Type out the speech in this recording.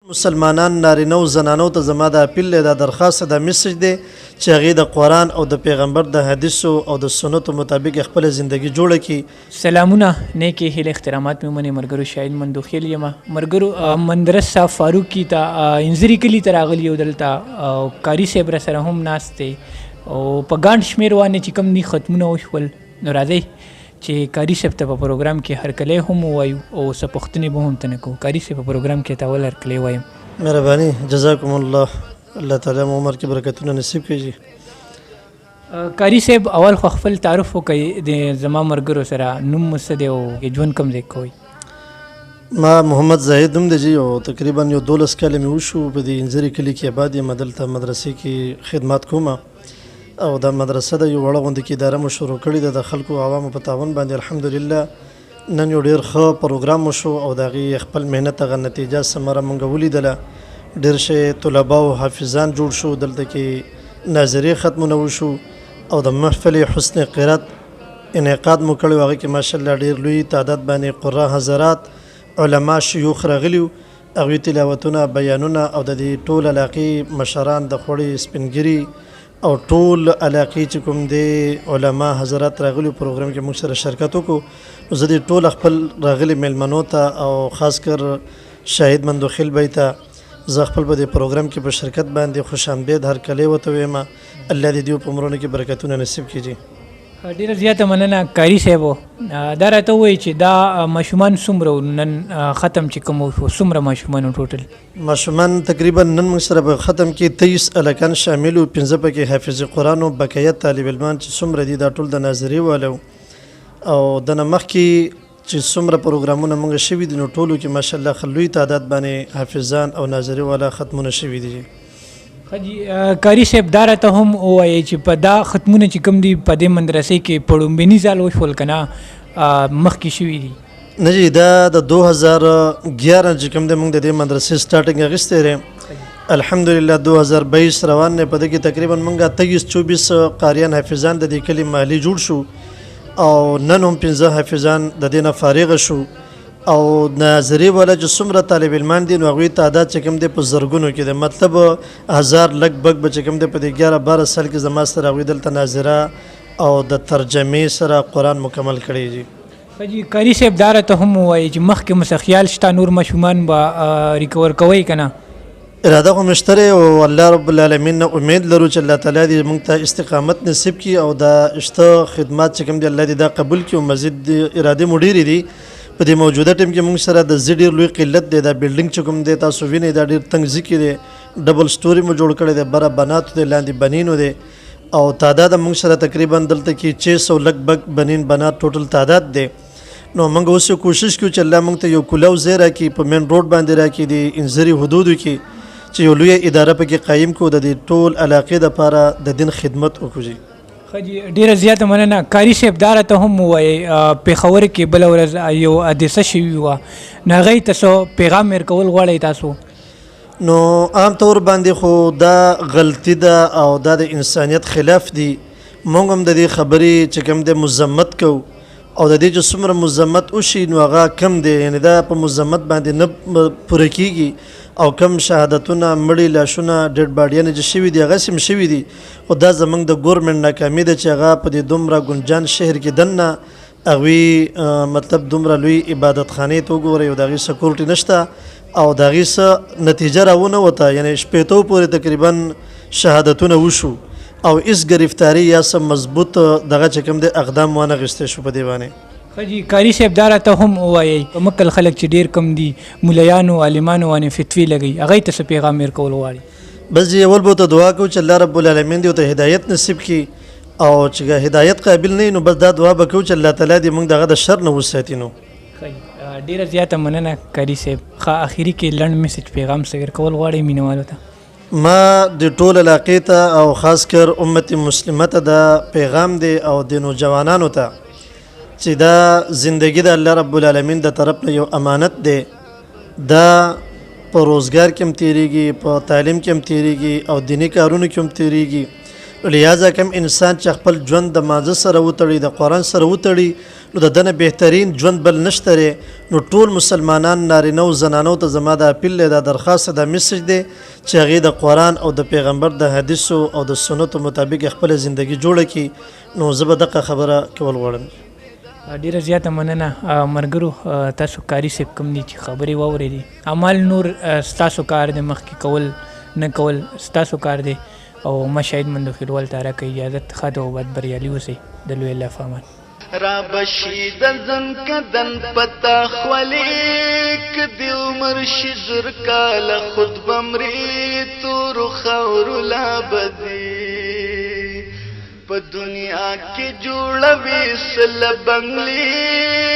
مسلمانان نارینه او زنانو ته زما د اپیل دی، دا درخواست د میسج دی چې هغې د قرآن او د پیغمبر د حدیثو او د سنتو مطابق خپله زندگی جوړه کړي. سلامونه، نیکې هیلې احترامات مې ومنئ. ملګرو شاهین مندوخیل یم. ملګرو مندرس صاحب فاروقي ته انځري کلي ته راغلي یو، دلته او قاري صاحب را سره هم ناست دی او په ګڼ شمېر باندې چې کوم دي ختمونه وشول، نو راځئ چې قاري صاحب ته په پروګرام کې هرکلی هم ووایو او څه پوښتنې به هم تنه کوو. قاري صاحب په پروګرام کې ته اول هرکلی وایم. مهرباني، جزاکم الله، الله تعالی مو عمر کې برکتونه نصیب کړي. قاري صاحب اول خو خپل تعارف وکړئ د زما ملګرو سره، نوم مو څه دی او ژوند کوم ځای کوئ؟ ما محمد زاهد نوم دی او تقریبا یو 12 کاله مې وشو په دې انځري کلي کې آباد یم. دلته مدرسې کې خدمات کوم او دا مدرسه د یو وړه غوندې کې اداره مو شروع کړې ده د خلکو عوامو په تعاون باندې. الحمدلله نن یو ډېر ښه پروګرام وشو او د هغې خپل محنت هغه نتیجه ثمره موږ ولیدله. ډېر شی طلبا او حافظان جوړ شو، دلته کې ناظرې ختمونه وشو او د محفل حسن قرات انعقاد مو کړی. هغې کې ماشاءالله ډېر لوی تعداد باندې قرا حضرات علما شیوخ راغلي وو، هغوی تلاوتونه بیانونه او د دې ټول علاقې مشران د خوړې سپینګري او ټول علاقې چې کوم دی علما حضرات راغلي پروګرام کې موږ سره شرکت وکړو. نو زه دې ټول خپل راغلي میلمنو ته او خاص کر شاهد مندوخیل بی ته زه خپل په دې پروګرام کې په شرکت باندې خوش آمدید هرکلی ورته وایم. الله دې دوی په عمرونو کې برکتونه نصیب کړي. ډېره زیاته مننه قاري صاحبو. دا راته ووایي چې دا ماشومان څومره نن ختم چې کوم وشو، څومره ماشومان ټوټل؟ ماشومان تقریبا نن موږ سره په ختم کې 23 الکان شامل وو، 15 پکې حافظ قرآن او بقیه طالب علمان چې څومره دي دا ټول د ناظري والو او د نه مخکې چې څومره پروګرامونه موږ شوي دي نو ټولو کې ماشاءالله لوی تعداد باندې حافظان او ناظري والا ختمونه شوي دي. قاري صاحب دا راته هم ووایي چې په دا ختمونه چې کوم دي په دې مدرسې کې په لومبني ځل وشول که نه مخکې شوي دي؟ نه جی، دا د 2011 چې کوم دی موږ د دې مدرسې سټارټنګ اخیستی دی. الحمدلله 2022 روان دی، په دې کې تقریبا موږ 23-24 قاریان حافظان د دې کلي محلي جوړ شو او نن هم 15 حافظان د دې نه فارغه شو او ناظري والا چې څومره طالب علمان دي نو هغوی تعداد چې کوم دی په زرګونو کې دی، مطلب 1000 لږ بږ به چې کوم دی په دې 11-12 سال کې زما سره هغوی دلته ناظره او د ترجمې سره قرآن مکمل کړی دي. قاري صاحب دا راته هم ووایي چې مخکې مو څه خیال شته نور ماشومان به ریکور کوئ که نه؟ اراده خو مې شته او الله رب العالمین نه امید لرو چې الله تعالی دې موږ ته استقامت نصیب کړي او دا شته خدمات چې کوم دی الله دې دا قبول کړي او مزید اراده مو ډېرې دي. په دې موجوده ټیم کې موږ سره د ډېر لوی قلت دی. دا بلډینګ چې کوم دی تاسو وینئ دا ډېر تنګ ځای کې دی، ډبل سټوري مو جوړ کړی دی، بره بناتو دی، لاندې بنینو دی او تعداد موږ سره تقریبا دلته کې 600 لږ بږ بنین بنات ټوټل تعداد دی. نو موږ اوس کوشش کوو چې الله موږ ته یو کلو ځای راکړي په مین روډ باندې راکړي د انځري حدودو کې چې یو لویه اداره پکې قایم کړو د دې ټول علاقې دپاره د دین خدمت وکړو. ډېره زیاته مننه. قاري صاحب دا راته هم ووایي پېښور کې بله ورځ یو حادثه شوي وه، نو هغې ته څه پیغام ورکول غواړئ تاسو؟ نو عام طور باندې خو دا غلطي ده او دا د انسانیت خلاف دي. موږ هم د دې خبرې چې کوم دی مذمت کوو او د دې چې څومره مذمت وشي نو هغه کم دی، یعنې دا په مذمت باندې نه پوره کېږي او کم شهادتونه مړي لاشونه ډیډ باډیانې چې شوي دي هغسې هم شوي دي. خو دا زموږ د ګورمنټ ناکامي ده چې هغه په دې دومره ګنجان شهر کې دننه هغوی مطلب دومره لوی عبادت خانې ته وګورئ او د هغې سکورټي نشته او د هغې څه نتیجه راونه وته، یعنې شپېتو پورې تقریبا شهادتونه وشو او هېڅ ګرفتاري یا څه مضبوط دغه چې کوم دی اقدام وانخیستی شو په دې باندې. قاري صاحب دا راته هم ووایي مکل خلک چې ډېر کم دي ملیانو عالمانو باندې فتوی لګوي، هغوی ته څه پیغام ورکول غواړي؟ بس جی اول به ورته دعا کوو چې الله رب العالمین دې ورته هدایت نصیب کړي او چې هدایت قابل نه وي نو بس دا دعا به کوو چې الله تعالی دې موږ دغه د شر نه وساتي. نو ډېره زیاته مننه قاري صاحب. اخري کې لنډ میسج پیغام څه ورکول غواړئ مینوالو ته؟ ما د ټول علاقې ته او خاص کر امت مسلمه ته دا پیغام دی او د نوجوانانو ته چې دا زندگی د الله رب العالمین د طرف نه یو امانت دی. دا په روزګار کې هم تیریږي، په تعلیم کې هم تیریږي او دینی کارونو کې هم تیریږي لہذا کوم انسان چې خپل ژوند د مازه سره وتړي د قرآن سره وتړي نو د دنه بهترین ژوند بل نشته نو ټول مسلمانان نارینه او زنانو ته زما د اپیل دی د درخواست د میسج دی چې هغې د قرآن او د پیغمبر د حدیثو او د سنتو مطابق خپل زندگی جوړه کړي نو زه به دغه خبره کول غواړم. ډیره زیاته مننه مرګرو تاسو کاری صاحب کوم دي چې خبرې واورېدې عمل نور ستاسو کار دی مخکې کول نه کول ستاسو کار دی او ما شاهد مندوخیل ول تاره که اجازت ښه ده او باید بریالي اوسئ د لوی الله په امان. را بشید زن کدن پتا خوالیک دی عمر شی زر کال خود بمری تور خور لابدی په دنیا کې جوړوي سل بنگلی